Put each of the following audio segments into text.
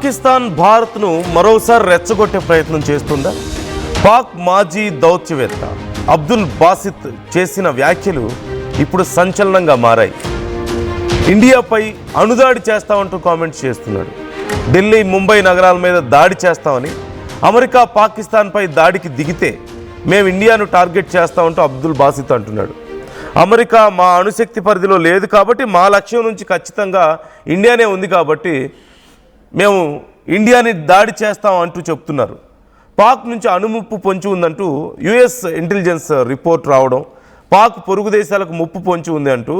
పాకిస్తాన్ భారత్ను మరోసారి రెచ్చగొట్టే ప్రయత్నం చేస్తుందా? పాక్ మాజీ దౌత్యవేత్త అబ్దుల్ బాసిత్ చేసిన వ్యాఖ్యలు ఇప్పుడు సంచలనంగా మారాయి. ఇండియాపై అణుదాడి చేస్తామంటూ కామెంట్స్ చేస్తున్నాడు. ఢిల్లీ, ముంబై నగరాల మీద దాడి చేస్తామని, అమెరికా పాకిస్తాన్పై దాడికి దిగితే మేము ఇండియాను టార్గెట్ చేస్తామంటూ అబ్దుల్ బాసిత్ అంటున్నాడు. అమెరికా మా అణుశక్తి పరిధిలో లేదు కాబట్టి మా లక్ష్యం నుంచి ఖచ్చితంగా ఇండియానే ఉంది కాబట్టి మేము ఇండియాని దాడి చేస్తాం అంటూ చెప్తున్నారు. పాక్ నుంచి అణుముప్పు పొంచి ఉందంటూ యుఎస్ ఇంటెలిజెన్స్ రిపోర్ట్ రావడం, పాక్ పొరుగు దేశాలకు ముప్పు పొంచి ఉంది అంటూ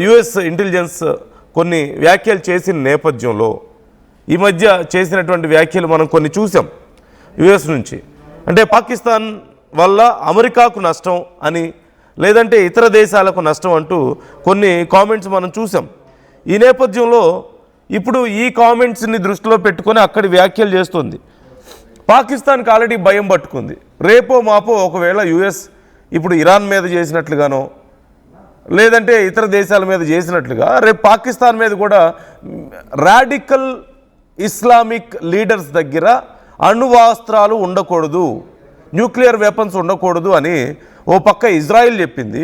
యుఎస్ ఇంటెలిజెన్స్ కొన్ని వ్యాఖ్యలు చేసిన నేపథ్యంలో ఈ మధ్య చేసినటువంటి వ్యాఖ్యలు మనం కొన్ని చూసాం యుఎస్ నుంచి. అంటే పాకిస్తాన్ వల్ల అమెరికాకు నష్టం అని, లేదంటే ఇతర దేశాలకు నష్టం అంటూ కొన్ని కామెంట్స్ మనం చూసాం. ఈ నేపథ్యంలో ఇప్పుడు ఈ కామెంట్స్ని దృష్టిలో పెట్టుకొని అక్కడి వ్యాఖ్యలు చేస్తుంది. పాకిస్తాన్కి ఆల్రెడీ భయం పట్టుకుంది. రేపో మాపో ఒకవేళ యుఎస్ ఇప్పుడు ఇరాన్ మీద చేసినట్లుగానో లేదంటే ఇతర దేశాల మీద చేసినట్లుగా రేపు పాకిస్తాన్ మీద కూడా రాడికల్ ఇస్లామిక్ లీడర్స్ దగ్గర అణువాస్త్రాలు ఉండకూడదు, న్యూక్లియర్ వెపన్స్ ఉండకూడదు అని ఓ పక్క ఇజ్రాయిల్ చెప్పింది.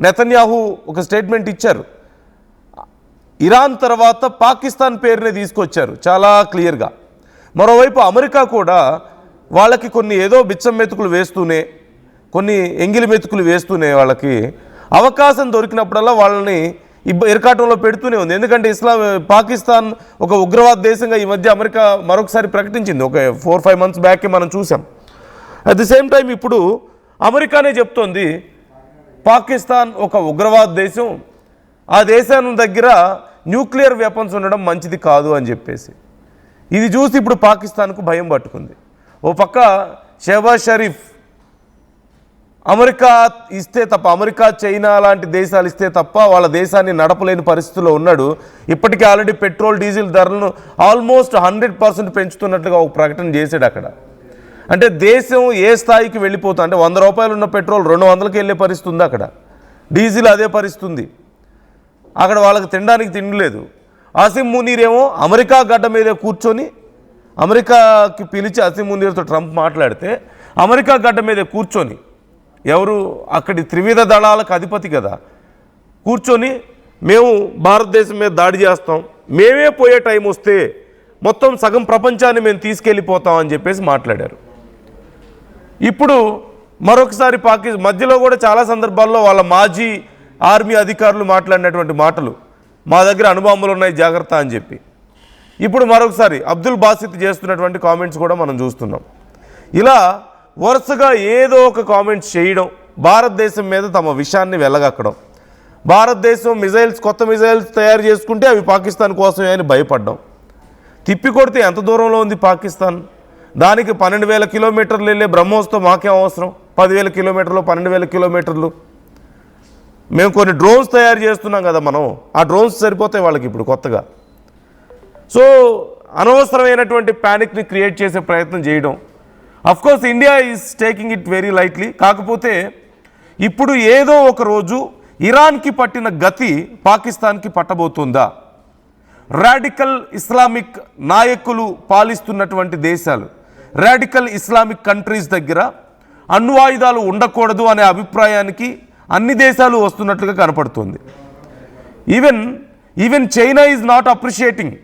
నెతన్యాహు ఒక స్టేట్మెంట్ ఇచ్చారు. ఇరాన్ తర్వాత పాకిస్తాన్ పేరునే తీసుకొచ్చారు చాలా క్లియర్గా. మరోవైపు అమెరికా కూడా వాళ్ళకి కొన్ని ఏదో బిచ్చం మెతుకులు వేస్తూనే, కొన్ని ఎంగిలి మెతుకులు వేస్తూనే వాళ్ళకి అవకాశం దొరికినప్పుడల్లా వాళ్ళని ఇరకాటంలో పెడుతూనే ఉంది. ఎందుకంటే పాకిస్తాన్ ఒక ఉగ్రవాద దేశంగా ఈ మధ్య అమెరికా మరొకసారి ప్రకటించింది. ఒక 4-5 months బ్యాకే మనం చూసాం. అట్ ది సేమ్ టైం ఇప్పుడు అమెరికానే చెప్తోంది పాకిస్తాన్ ఒక ఉగ్రవాద దేశం, ఆ దేశం దగ్గర న్యూక్లియర్ వెపన్స్ ఉండడం మంచిది కాదు అని చెప్పేసి. ఇది చూసి ఇప్పుడు పాకిస్తాన్కు భయం పట్టుకుంది. ఓ పక్క షెహబాజ్ షరీఫ్ అమెరికా ఇస్తే తప్ప, అమెరికా, చైనా లాంటి దేశాలు ఇస్తే తప్ప వాళ్ళ దేశాన్ని నడపలేని పరిస్థితిలో ఉన్నాడు. ఇప్పటికే ఆల్రెడీ పెట్రోల్, డీజిల్ ధరలను ఆల్మోస్ట్ 100% పెంచుతున్నట్లుగా ఒక ప్రకటన చేశాడు అక్కడ. అంటే దేశం ఏ స్థాయికి వెళ్ళిపోతుంది అంటే 100 రూపాయలు ఉన్న పెట్రోల్ 200కి వెళ్ళే పరిస్థితి ఉంది అక్కడ. డీజిల్ అదే పరిస్థితి ఉంది అక్కడ. వాళ్ళకి తినడానికి తిండి లేదు. అసీం మునీర్ ఏమో అమెరికా గడ్డ మీద కూర్చొని, అమెరికాకి పిలిచి అసీం మునీర్తో ట్రంప్ మాట్లాడితే అమెరికా గడ్డ మీద కూర్చొని, ఎవరు అక్కడి త్రివిధ దళాలకు అధిపతి కదా, కూర్చొని మేము భారతదేశం మీద దాడి చేస్తాం, మేమే పోయే టైం వస్తే మొత్తం సగం ప్రపంచాన్ని మేము తీసుకెళ్ళిపోతాం అని చెప్పేసి మాట్లాడారు. ఇప్పుడు మరొకసారి మధ్యలో కూడా చాలా సందర్భాల్లో వాళ్ళ మాజీ ఆర్మీ అధికారులు మాట్లాడినటువంటి మాటలు, మా దగ్గర అణుబాంబులు ఉన్నాయి జాగ్రత్త అని చెప్పి. ఇప్పుడు మరొకసారి అబ్దుల్ బాసిత్ చేస్తున్నటువంటి కామెంట్స్ కూడా మనం చూస్తున్నాం. ఇలా వరుసగా ఏదో ఒక కామెంట్స్ చేయడం, భారతదేశం మీద తమ విషయాన్ని వెళ్ళగక్కడం, భారతదేశం మిజైల్స్, కొత్త మిజైల్స్ తయారు చేసుకుంటే అవి పాకిస్తాన్ కోసమే అని భయపడ్డం. తిప్పికొడితే ఎంత దూరంలో ఉంది పాకిస్తాన్? దానికి 12,000 కిలోమీటర్లు వెళ్ళే బ్రహ్మోస్తో మాకేం అవసరం? 10,000 కిలోమీటర్లు, 12,000 కిలోమీటర్లు. మేము కొన్ని డ్రోన్స్ తయారు చేస్తున్నాం కదా మనం, ఆ డ్రోన్స్ సరిపోతాయి వాళ్ళకి ఇప్పుడు కొత్తగా. సో అనవసరమైనటువంటి ప్యానిక్ని క్రియేట్ చేసే ప్రయత్నం చేయడం. Of course India is taking it very lightly. కాకపోతే ఇప్పుడు ఏదో ఒక రోజు ఇరాన్కి పట్టిన గతి పాకిస్తాన్కి పట్టబోతుందా? రాడికల్ ఇస్లామిక్ నాయకులు పాలిస్తున్నటువంటి దేశాలు, రాడికల్ ఇస్లామిక్ కంట్రీస్ దగ్గర అణ్వాయుధాలు ఉండకూడదు అనే అభిప్రాయానికి అన్ని దేశాలు వస్తున్నట్లుగా కనపడుతుంది. Even China is not appreciating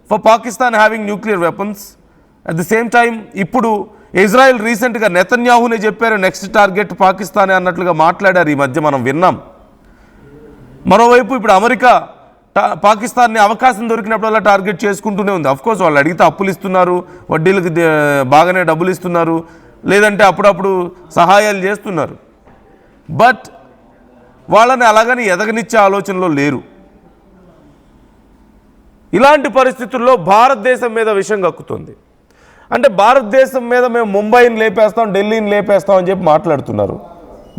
for Pakistan having nuclear weapons. At the same time ఇప్పుడు ఇజ్రాయెల్ రీసెంట్గా నెతన్యాహునే చెప్పారు నెక్స్ట్ టార్గెట్ పాకిస్తానే అన్నట్లుగా మాట్లాడారు. ఈ మధ్య మనం విన్నాం. మరోవైపు ఇప్పుడు అమెరికా పాకిస్తాన్ని అవకాశం దొరికినప్పుడల్లా టార్గెట్ చేసుకుంటూనే ఉంది. అఫ్కోర్స్ వాళ్ళు అడిగితే అప్పులు ఇస్తున్నారు, వడ్డీలకు బాగానే డబ్బులు ఇస్తున్నారు, లేదంటే అప్పుడప్పుడు సహాయాలు చేస్తున్నారు. బట్ వాళ్ళని అలాగని ఎదగనిచ్చే ఆలోచనలో లేరు. ఇలాంటి పరిస్థితుల్లో భారతదేశం మీద విషయం కక్కుతుంది. అంటే భారతదేశం మీద మేము ముంబైని లేపేస్తాం, ఢిల్లీని లేపేస్తాం అని చెప్పి మాట్లాడుతున్నారు.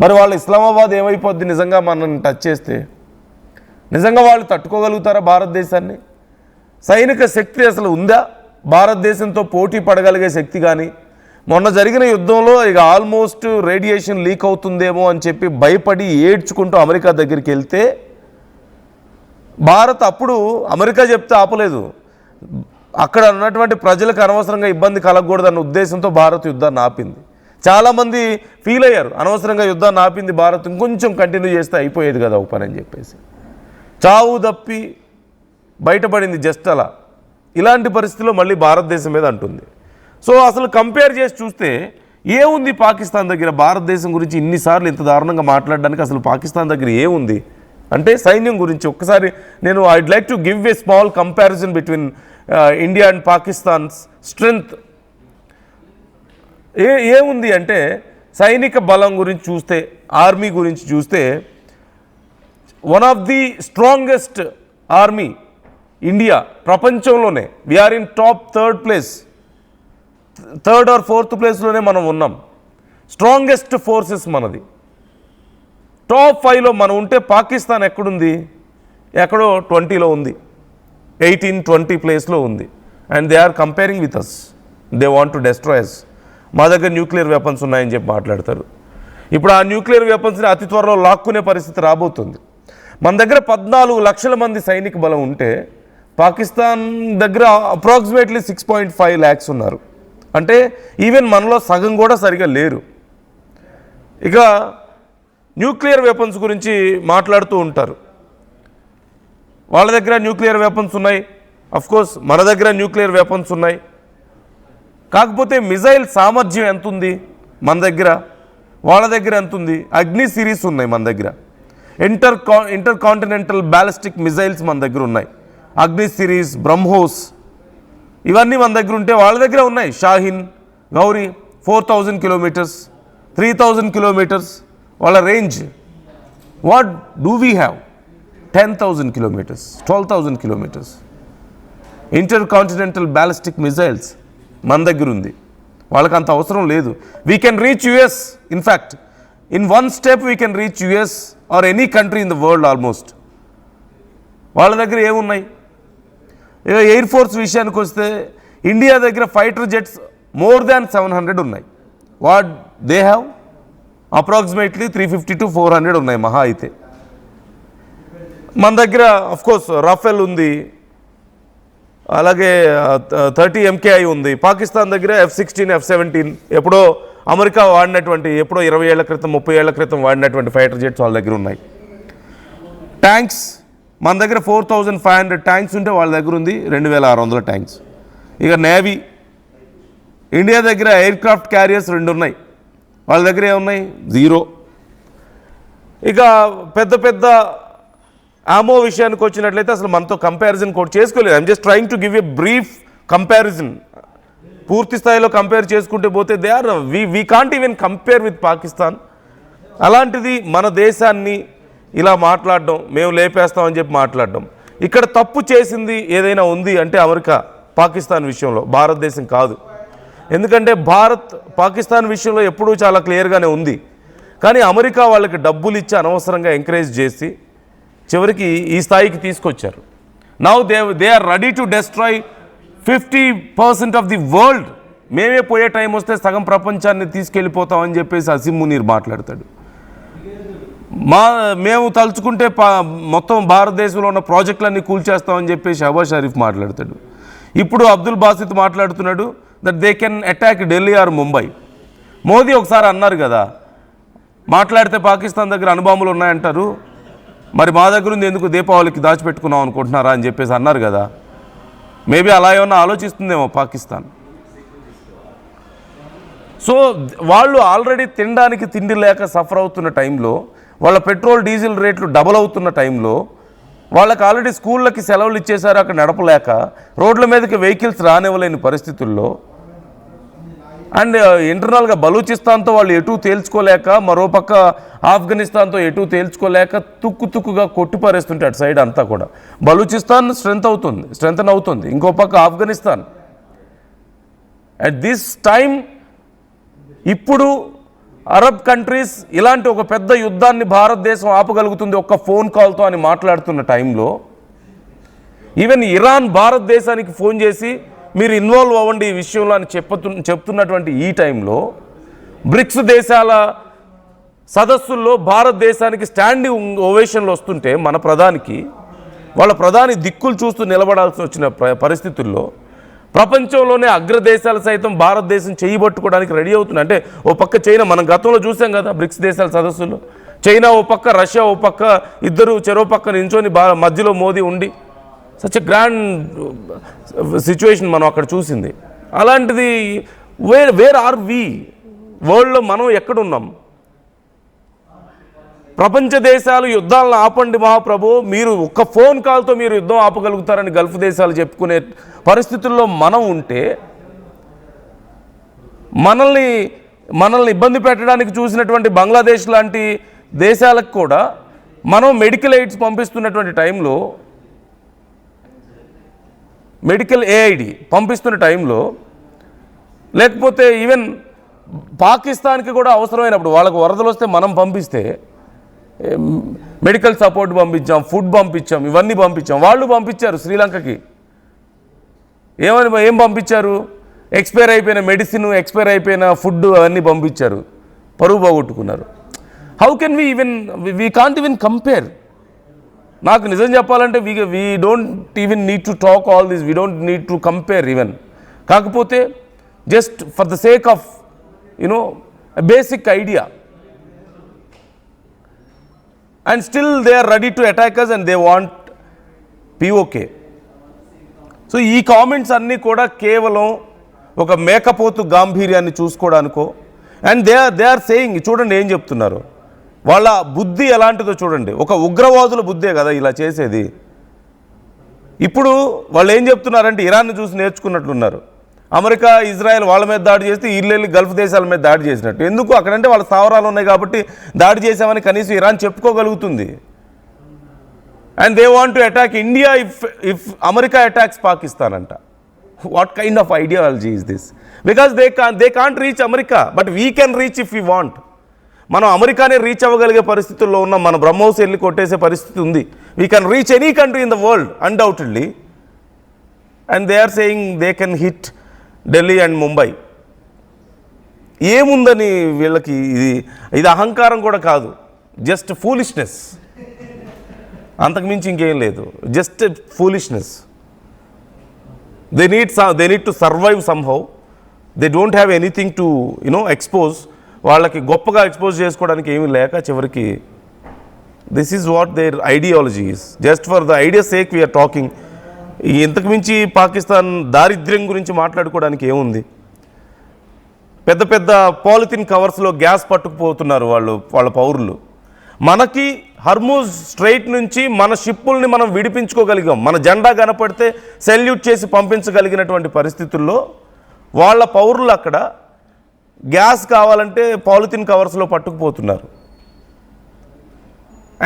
మరి వాళ్ళు ఇస్లామాబాద్ ఏమైపోద్ది నిజంగా మనల్ని టచ్ చేస్తే? నిజంగా వాళ్ళు తట్టుకోగలుగుతారా భారతదేశాన్ని? సైనిక శక్తి అసలు ఉందా? భారతదేశంతో పోటీ పడగలిగే శక్తి కానీ? మొన్న జరిగిన యుద్ధంలో ఇక ఆల్మోస్ట్ రేడియేషన్ లీక్ అవుతుందేమో అని చెప్పి భయపడి ఏడ్చుకుంటూ అమెరికా దగ్గరికి వెళ్తే భారత్ అప్పుడు అమెరికా చెప్తే ఆపలేదు. అక్కడ ఉన్నటువంటి ప్రజలకు అనవసరంగా ఇబ్బంది కలగకూడదన్న ఉద్దేశంతో భారత్ యుద్ధాన్ని ఆపింది. చాలామంది ఫీల్ అయ్యారు, అనవసరంగా యుద్ధాన్ని ఆపింది భారత్, ఇంకొంచెం కంటిన్యూ చేస్తే అయిపోయేది కదా ఒక పని అని చెప్పేసి. చావు తప్పి బయటపడింది జస్ట్ అలా. ఇలాంటి పరిస్థితిలో మళ్ళీ భారతదేశం మీద అంటుంది. సో అసలు కంపేర్ చేసి చూస్తే ఏముంది పాకిస్తాన్ దగ్గర? భారతదేశం గురించి ఇన్నిసార్లు ఇంత దారుణంగా మాట్లాడడానికి అసలు పాకిస్తాన్ దగ్గర ఏముంది అంటే సైన్యం గురించి ఒక్కసారి నేను I'd like to give a small comparison between India and Pakistan's strength. ఏముంది అంటే సైనిక బలం గురించి చూస్తే, ఆర్మీ గురించి చూస్తే, one of the strongest army India ప్రపంచంలోనే. We're in top third or fourth ప్లేస్లోనే మనం ఉన్నాం. స్ట్రాంగెస్ట్ ఫోర్సెస్ మనది. టాప్ 5లో మనం ఉంటే పాకిస్తాన్ ఎక్కడుంది? ఎక్కడో 20లో ఉంది, 18-20 ప్లేస్లో ఉంది. And they are comparing with us. They want to destroy us. మా దగ్గర న్యూక్లియర్ వెపన్స్ ఉన్నాయని చెప్పి మాట్లాడతారు. ఇప్పుడు ఆ న్యూక్లియర్ వెపన్స్ని అతి త్వరలో లాక్కునే పరిస్థితి రాబోతుంది. మన దగ్గర 14 లక్షల మంది సైనిక బలం ఉంటే పాకిస్తాన్ దగ్గర అప్రాక్సిమేట్లీ 6.5 lakhs ఉన్నారు. అంటే ఈవెన్ మనలో సగం కూడా సరిగా లేరు. ఇక న్యూక్లియర్ వెపన్స్ గురించి మాట్లాడుతూ ఉంటారు. వాళ్ళ దగ్గర న్యూక్లియర్ వెపన్స్ ఉన్నాయి, అఫ్కోర్స్ మన దగ్గర న్యూక్లియర్ వెపన్స్ ఉన్నాయి. కాకపోతే మిజైల్ సామర్థ్యం ఎంత ఉంది మన దగ్గర, వాళ్ళ దగ్గర ఎంత ఉంది? అగ్ని సిరీస్ ఉన్నాయి మన దగ్గర. ఇంటర్ కాంటినెంటల్ బ్యాలిస్టిక్ మిజైల్స్ మన దగ్గర ఉన్నాయి. అగ్ని సిరీస్, బ్రహ్మోస్ ఇవన్నీ మన దగ్గర ఉంటే వాళ్ళ దగ్గర ఉన్నాయి. షాహిన్, గౌరీ 4000 kilometers, 3000 kilometers వాళ్ళ range. What do we have? 10,000 kilometers, 12,000 kilometers. Inter continental ballistic missiles మన దగ్గర ఉంది. వాళ్ళకి అంత అవసరం లేదు. We can reach US. In fact in one step we can reach US or any country in the world almost. వాళ్ళ దగ్గర ఏమున్నాయి? ఇక ఎయిర్ ఫోర్స్ విషయానికి వస్తే ఇండియా దగ్గర ఫైటర్ జెట్స్ మోర్ దాన్ 700 ఉన్నాయి. What they have? Approximately 350 to 400 ఉన్నాయి మహా అయితే. మన దగ్గర అఫ్కోర్స్ రఫేల్ ఉంది, అలాగే 30 MKI ఉంది. పాకిస్తాన్ దగ్గర F-16, F-17 ఎప్పుడో అమెరికా వాడినటువంటి, ఎప్పుడో 20 ఏళ్ల క్రితం 30 ఏళ్ల క్రితం వాడినటువంటి ఫైటర్ జెట్స్ వాళ్ళ దగ్గర ఉన్నాయి. ట్యాంక్స్ మన దగ్గర 4500 ట్యాంక్స్ ఉంటే వాళ్ళ దగ్గర ఉంది 2600 ట్యాంక్స్. ఇక నేవీ, ఇండియా దగ్గర ఎయిర్ క్రాఫ్ట్ క్యారియర్స్ 2 ఉన్నాయి, వాళ్ళ దగ్గర ఏమున్నాయి? 0. ఇక పెద్ద పెద్ద ఆమో విషయానికి వచ్చినట్లయితే అసలు మనతో కంపారిజన్ కూడా చేసుకోలేదు. I'm just trying to give a brief comparison. పూర్తి స్థాయిలో కంపేర్ చేసుకుంటే పోతే they are we can't even compare with Pakistan. అలాంటిది మన దేశాన్ని ఇలా మాట్లాడడం, మేము లేపేస్తామని చెప్పి మాట్లాడడం. ఇక్కడ తప్పు చేసింది ఏదైనా ఉంది అంటే అమెరికా పాకిస్తాన్ విషయంలో, భారతదేశం కాదు. ఎందుకంటే భారత్ పాకిస్తాన్ విషయంలో ఎప్పుడూ చాలా క్లియర్గానే ఉంది. కానీ అమెరికా వాళ్ళకి డబ్బులు ఇచ్చి అనవసరంగా ఎంకరేజ్ చేసి చివరికి ఈ స్థాయికి తీసుకొచ్చారు. Now they are ready to destroy 50% of the world. మేమే పోయే టైం వస్తే సగం ప్రపంచాన్ని తీసుకెళ్ళిపోతామని చెప్పేసి అసిమ్ మునీర్ మాట్లాడతాడు. మేము తలుచుకుంటే మొత్తం భారతదేశంలో ఉన్న ప్రాజెక్టులన్నీ కూల్చేస్తామని చెప్పేసి షహబాజ్ షరీఫ్ మాట్లాడతాడు. ఇప్పుడు అబ్దుల్ బాసిత్ మాట్లాడుతున్నాడు that they can attack Delhi or Mumbai. Modi ఒకసారి అన్నారు కదా, మాట్లాడితే పాకిస్తాన్ దగ్గర అణుబాంబులు ఉన్నాయంటారు, మరి మా దగ్గర ఉంది ఎందుకు దీపావళికి దాచిపెట్టుకున్నాం అనుకుంటున్నారా అని చెప్పేసి అన్నారు కదా. మేబీ అలా ఏమన్నా ఆలోచిస్తుందేమో పాకిస్తాన్. సో వాళ్ళు ఆల్రెడీ తినడానికి తిండి లేక సఫర్ అవుతున్న టైంలో, వాళ్ళ పెట్రోల్ డీజిల్ రేట్లు డబల్ అవుతున్న టైంలో, వాళ్ళకి ఆల్రెడీ స్కూళ్ళకి సెలవులు ఇచ్చేశారు అక్కడ నడపలేక, రోడ్ల మీదకి వెహికల్స్ రానివ్వలేని పరిస్థితుల్లో, అండ్ ఇంటర్నల్గా బలూచిస్తాన్తో వాళ్ళు ఎటూ తేల్చుకోలేక, మరోపక్క ఆఫ్ఘనిస్తాన్తో ఎటూ తేల్చుకోలేక తుక్కుగా కొట్టిపారేస్తుంటే అటు సైడ్ అంతా కూడా బలూచిస్తాన్ స్ట్రెంథన్ అవుతుంది, ఇంకో పక్క ఆఫ్ఘనిస్తాన్. అట్ దిస్ టైం ఇప్పుడు అరబ్ కంట్రీస్ ఇలాంటి ఒక పెద్ద యుద్ధాన్ని భారతదేశం ఆపగలుగుతుంది ఒక్క ఫోన్ కాల్తో అని మాట్లాడుతున్న టైంలో, ఈవెన్ ఇరాన్ భారతదేశానికి ఫోన్ చేసి మీరు ఇన్వాల్వ్ అవ్వండి ఈ విషయంలో అని చెప్తున్నటువంటి ఈ టైంలో, బ్రిక్స్ దేశాల సదస్సుల్లో భారతదేశానికి స్టాండింగ్ ఓవేషన్లు వస్తుంటే మన ప్రధానికి, వాళ్ళ ప్రధాని దిక్కులు చూస్తూ నిలబడాల్సి వచ్చిన పరిస్థితుల్లో ప్రపంచంలోనే అగ్రదేశాలు సైతం భారతదేశం చేయబట్టుకోవడానికి రెడీ అవుతుంది. అంటే ఓ పక్క చైనా, మనం గతంలో చూసాం కదా బ్రిక్స్ దేశాల సదస్సులో, చైనా ఓ పక్క, రష్యా ఓ పక్క, ఇద్దరు చెరో పక్క నించొని మధ్యలో మోదీ ఉండి సచ్ ఎ గ్రాండ్ సిచ్యువేషన్ మనం అక్కడ చూసింది. అలాంటిది వేర్ ఆర్ వి? వరల్డ్లో మనం ఎక్కడున్నాం? ప్రపంచ దేశాలు యుద్ధాలను ఆపండి మహాప్రభు, మీరు ఒక్క ఫోన్ కాల్తో మీరు యుద్ధం ఆపగలుగుతారని గల్ఫ్ దేశాలు చెప్పుకునే పరిస్థితుల్లో మనం ఉంటే, మనల్ని ఇబ్బంది పెట్టడానికి చూసినటువంటి బంగ్లాదేశ్ లాంటి దేశాలకు కూడా మనం మెడికల్ ఎయిడ్స్ పంపిస్తున్నటువంటి టైంలో, మెడికల్ ఏఐడి పంపిస్తున్న టైంలో, లేకపోతే ఈవెన్ పాకిస్తాన్కి కూడా అవసరమైనప్పుడు వాళ్ళకు వరదలు వస్తే మనం పంపిస్తే మెడికల్ సపోర్ట్ పంపించాం, ఫుడ్ పంపించాం, ఇవన్నీ పంపించాం. వాళ్ళు పంపించారు శ్రీలంకకి. ఏం పంపించారు? ఎక్స్పైర్ అయిపోయిన మెడిసిన్, ఎక్స్పైర్ అయిపోయిన ఫుడ్ అవన్నీ పంపించారు. పరువు పోగొట్టుకున్నారు. How can we can't even compare. నాకు నిజం చెప్పాలంటే we don't even need to talk all this, we don't need to compare even. కాకపోతే just for the sake of basic idea, and still they are ready to attack us and they want POK. So ఈ comments అన్నీ కూడా కేవలం ఒక మేకపోతు గాంభీర్యాన్ని చూసుకోవడానికో, and they are saying, చూడండి ఏం చెప్తున్నారు, వాళ్ళ బుద్ధి ఎలాంటిదో చూడండి. ఒక ఉగ్రవాదుల బుద్ధే కదా ఇలా చేసేది. ఇప్పుడు వాళ్ళు ఏం చెప్తున్నారంటే ఇరాన్ని చూసి నేర్చుకున్నట్లున్నారు. అమెరికా, ఇజ్రాయెల్ వాళ్ళ మీద దాడి చేస్తే వీళ్ళు గల్ఫ్ దేశాల మీద దాడి చేసినట్టు. ఎందుకు? అక్కడంటే వాళ్ళ స్థావరాలు ఉన్నాయి కాబట్టి దాడి చేసామని కనీసం ఇరాన్ చెప్పుకోగలుగుతుంది. And they want to attack India if America attacks Pakistan అంట. What kind of ideology is this? Because they can't reach America, but we can reach if you want. మనం అమెరికానే రీచ్ అవ్వగలిగే పరిస్థితుల్లో ఉన్నాం. మన బ్రహ్మోస్ వెళ్ళి కొట్టేసే పరిస్థితి ఉంది. We can reach any country in the world undoubtedly. And they are saying they can hit Delhi and Mumbai. ఏముందని వీళ్ళకి? ఇది అహంకారం కూడా కాదు, జస్ట్ ఫూలిష్నెస్, అంతకుమించి ఇంకేం లేదు. Just foolishness. They need to survive somehow. They don't have anything to expose. వాళ్ళకి గొప్పగా ఎక్స్పోజ్ చేసుకోవడానికి ఏమీ లేక చివరికి this is what their ideology is. Just for the idea sake we're talking. ఇంతకు మించి పాకిస్తాన్ దారిద్ర్యం గురించి మాట్లాడుకోవడానికి ఏముంది? పెద్ద పెద్ద పాలిథిన్ కవర్స్లో గ్యాస్ పట్టుకుపోతున్నారు వాళ్ళ పౌరులు. మనకి హర్మూజ్ స్ట్రైట్ నుంచి మన షిప్పుల్ని మనం విడిపించుకోగలిగాం. మన జెండా కనపడితే సెల్యూట్ చేసి పంపించగలిగినటువంటి పరిస్థితుల్లో వాళ్ళ పౌరులు అక్కడ గ్యాస్ కావాలంటే పాలిథిన్ కవర్స్లో పట్టుకుపోతున్నారు.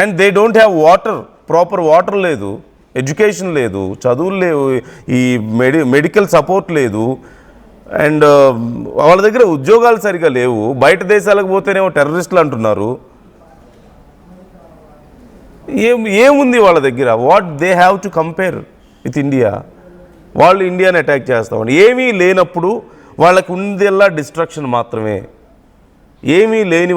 And they don't have water, proper water లేదు, ఎడ్యుకేషన్ లేదు, చదువులు లేవు, ఈ మెడికల్ సపోర్ట్ లేదు, అండ్ వాళ్ళ దగ్గర ఉద్యోగాలు సరిగా లేవు. బయట దేశాలకు పోతేనేమో టెర్రరిస్టులు అంటున్నారు. ఏముంది వాళ్ళ దగ్గర? What they have to compare with India? వాళ్ళు ఇండియాని అటాక్ చేస్తామని ఏమీ లేనప్పుడు వాళ్ళకు ఉందల్లా డిస్ట్రక్షన్ మాత్రమే. ఏమీ లేని